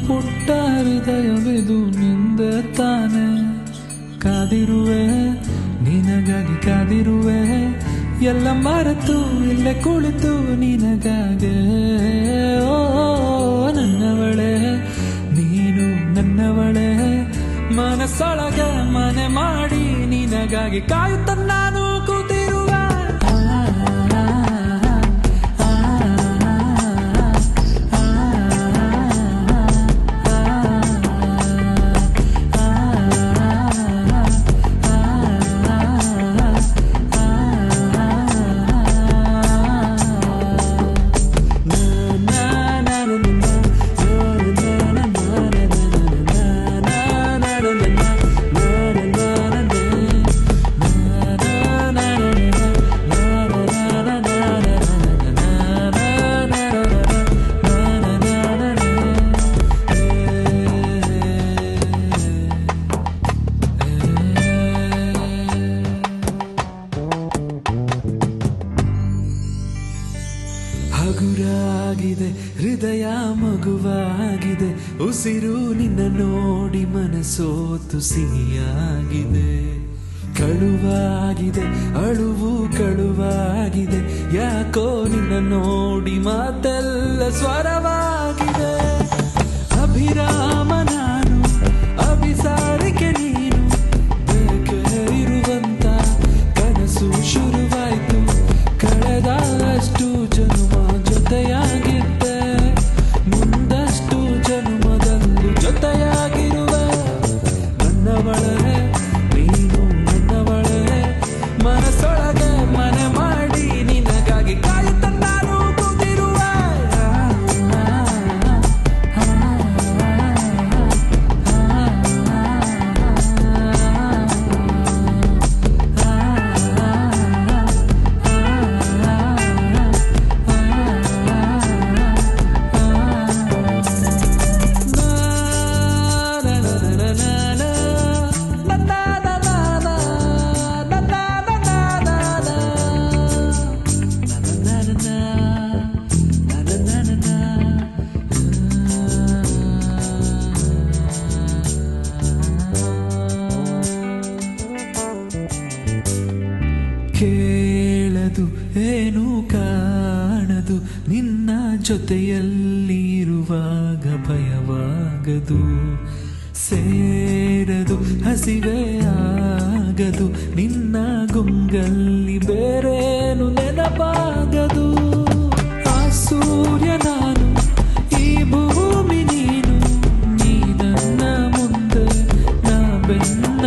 ಪುಟ್ಟ ಹೃದಯವಿದು ನಿಂದ ತಾನೆ ಕಾದಿರುವೆ ನಿನಗಾಗಿ ಕಾದಿರುವೆ ಎಲ್ಲ ಮರೆತು ಇಲ್ಲೇ ಕುಳಿತು ನಿನಗಾಗೆ ಓ ನನ್ನವಳೆ ನೀನು ನನ್ನವಳೆ ಮನಸ್ಸೊಳಗೆ ಮನೆ ಮಾಡಿ ನಿನಗಾಗಿ ಕಾಯುತ್ತ ನಾನು ಕೂತಿರುವೆ ಹಗುರಾಗಿದೆ ಹೃದಯ ಮಗುವಾಗಿದೆ ಉಸಿರು ನಿನ್ನ ನೋಡಿ ಮನಸೋತು ಸಿಹಿಯಾಗಿದೆ ಕಳುವಾಗಿದೆ ಅಳುವು ಕಳುವಾಗಿದೆ ಯಾಕೋ ನಿನ್ನ ನೋಡಿ ಮಾತೆಲ್ಲ ಸ್ವರವಾಗಿದೆ ಅಭಿರಾಮ ನಾನು ಅಭಿಸಾರಿಕೆ ನೀನು ಬೇಕೆ ಇರುವಂತ ಕನಸು ಶುರುವಾಯ್ತು ಕಳೆದಷ್ಟು ಜನ್ಮ ಜೊತೆಯಾಗಿದ್ದೆ ಮುಂದಷ್ಟು ಜನ್ಮದಲ್ಲೂ ಜೊತೆಯಾಗಿರುವೆ ನನ್ನವಳೆ ನೀನು ನನ್ನವಳೆ ಮನಸ್ಸೊಳಗೆ ಮನೆ ಮಾಡಿ ನಿನಗಾಗಿ ಕಾಯುತ್ತ ನಾನು ಕೂತಿರುವೆ ಕೇಳದು ಏನು ಕಾಣದು ನಿನ್ನ ಜೊತೆಯಲ್ಲಿ ಇರುವಾಗ ಭಯವಾಗದು ಸೇರದು ಹಸಿವೆ ಆಗದು ನಿನ್ನ ಗುಂಗಲ್ಲಿ ಬೇರೇನು ನೆನಪಾಗದು ಆ ಸೂರ್ಯ ನಾನು ಈ ಭೂಮಿ ನೀನು ನೀ ನನ್ನ ಮುಂದೆ ನಾ ಬೆನ್ನ